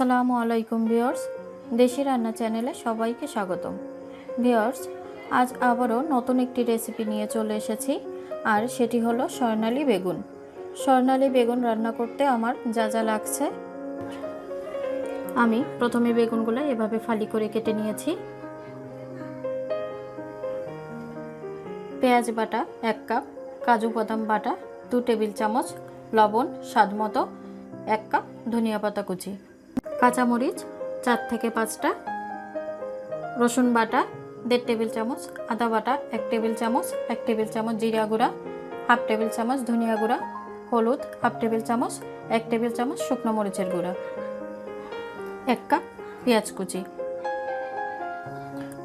আসসালামু আলাইকুম ভিউয়ার্স, দেশি রান্না চ্যানেলে সবাইকে স্বাগতম। ভিউয়ার্স, আজ আবারও নতুন একটি রেসিপি নিয়ে চলে এসেছি, আর সেটি হলো স্বর্ণালী বেগুন। স্বর্ণালী বেগুন রান্না করতে আমার যা যা লাগছে, আমি প্রথমে বেগুনগুলো এভাবে ফালি করে কেটে নিয়েছি। পেঁয়াজ বাটা 1 কাপ, কাজু বাদাম বাটা 2 টেবিল চামচ, লবণ স্বাদ মতো, 1 কাপ ধনিয়া পাতা কুচি, কাঁচামরিচ 4 থেকে 5টা, রসুন বাটা 1.5 টেবিল চামচ, আদা বাটা 1 টেবিল চামচ, 1 টেবিল চামচ জিরা গুঁড়া, 1/2 টেবিল চামচ ধনিয়া গুঁড়া, হলুদ 1/2 টেবিল চামচ, 1 টেবিল চামচ শুকনো মরিচের গুঁড়া, 1 কাপ পেঁয়াজ কুচি,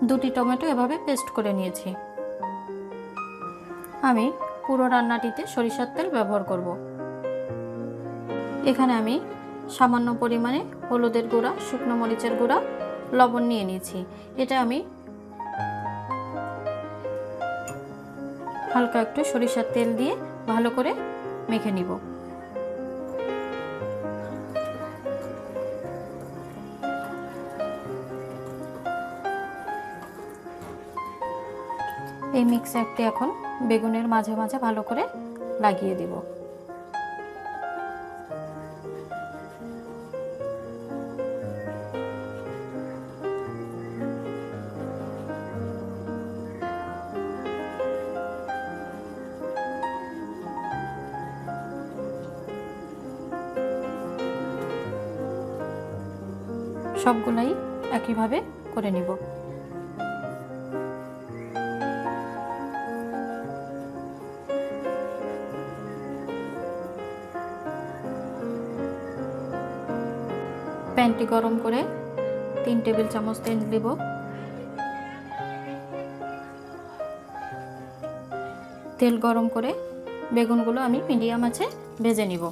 2টি টমেটো এভাবে পেস্ট করে নিয়েছি। আমি পুরো রান্নাটিতে সরিষার তেল ব্যবহার করব। এখানে আমি সামান্য পরিমাণে হলুদের গুঁড়া, শুকনো মরিচের গুঁড়া, লবণ নিয়ে নিয়েছি। এটা আমি হালকা একটু সরিষার তেল দিয়ে ভালো করে মেখে নিব। এই মিক্সারটি এখন বেগুনের মাঝে মাঝে ভালো করে লাগিয়ে দিব। সবগুলাই একইভাবে করে নিব। প্যানটি গরম করে 3 টেবিল চামচ তেল দিব। তেল গরম করে বেগুনগুলো আমি মিডিয়াম আঁচে ভেজে নিব।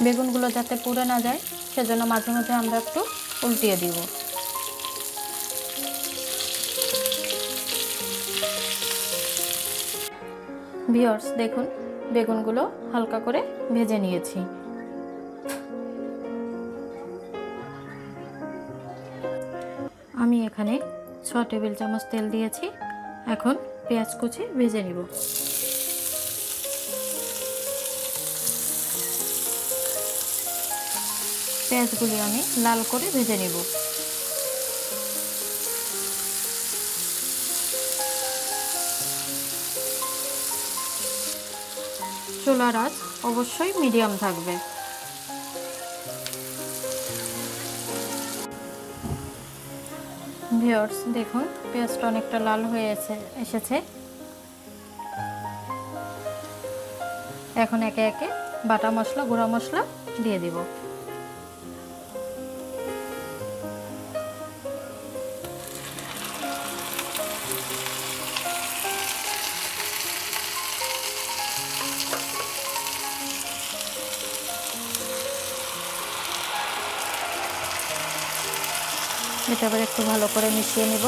বেগুনগুলো যাতে পুড়ে না যায় সেজন্য মাঝে মাঝে আমরা একটু উল্টিয়ে দিব। ভিউয়ার্স, দেখুন বেগুনগুলো হালকা করে ভেজে নিয়েছি। আমি এখানে 6 টেবিল চামচ তেল দিয়েছি। এখন পেঁয়াজ কুচি ভেজে নিব। পেঁয়াজগুলি আমি লাল করে ভেজে নেব। চুলার আঁচ অবশ্যই মিডিয়াম থাকবে। ভিউয়ার্স, দেখুন পেঁয়াজটা অনেকটা লাল হয়ে এসেছে। এখন একে একে বাটা মশলা, গুঁড়া মশলা দিয়ে দিব। এটা আবার একটু ভালো করে মিশিয়ে নিব।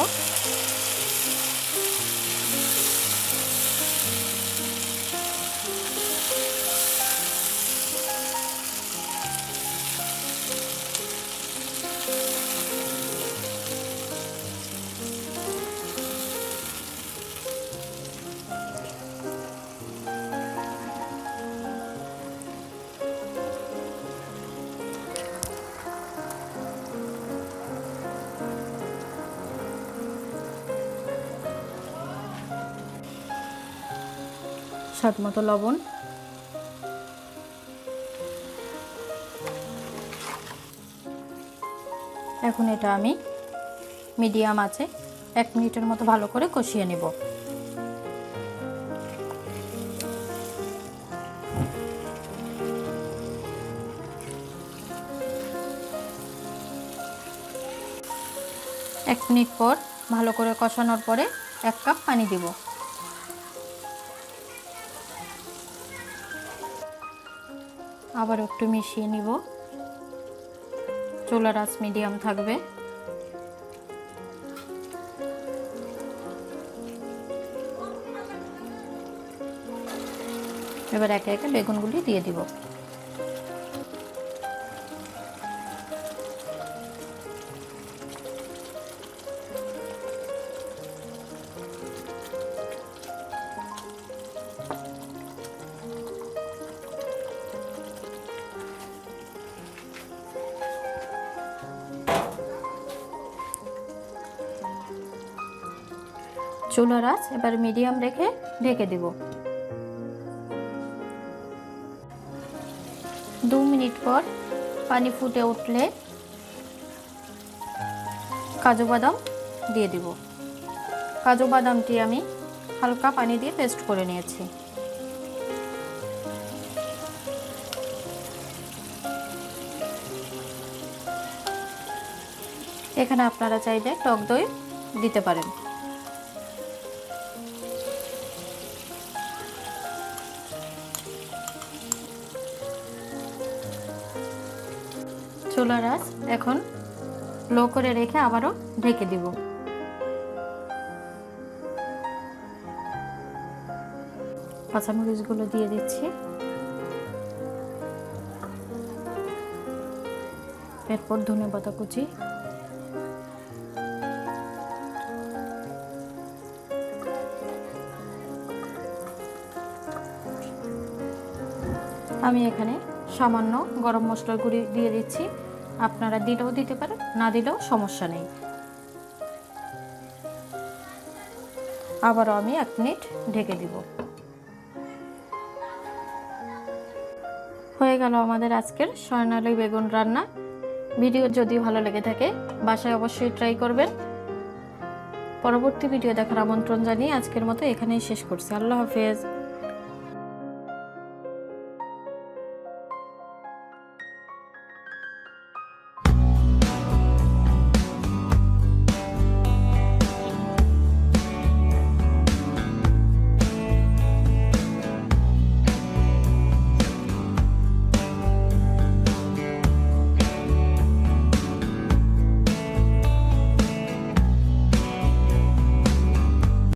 স্বাদ মতো লবণ, এখন এটা আমি মিডিয়াম আঁচে 1 মিনিটের মতো ভালো করে কষিয়ে নেব। এক মিনিট পর ভালো করে কষানোর পরে 1 কাপ পানি দিব। আবার একটু মিশিয়ে নিব। চুলার আঁচ মিডিয়াম থাকবে। এবার একে একে বেগুনগুলি দিয়ে দিব। চুলার আঁচ এবার মিডিয়াম রেখে ঢেকে দিব। 2 মিনিট পর পানি ফুটে উঠলে কাজু বাদাম দিয়ে দিব। কাজু বাদামটি আমি হালকা পানি দিয়ে পেস্ট করে নিয়েছি। এখানে আপনারা চাইলে টক দই দিতে পারেন। চুলার আঁচ এখন লো করে রেখে আবারও ঢেকে দিব। কাঁচামরিচগুলো দিয়ে দিচ্ছি। এরপর ধনেপাতা কুচি, আমি এখানে সামান্য গরম মশলার গুঁড়ি দিয়ে দিচ্ছি। আপনারা দিলেও দিতে পারেন, না দিলেও সমস্যা নেই। আবারও আমি 1 মিনিট ঢেকে দিব। হয়ে গেল আমাদের আজকের স্বর্ণালী বেগুন রান্না। ভিডিও যদি ভালো লেগে থাকে বাসায় অবশ্যই ট্রাই করবেন। পরবর্তী ভিডিও দেখার আমন্ত্রণ জানিয়ে আজকের মতো এখানেই শেষ করছি। আল্লাহ হাফেজ।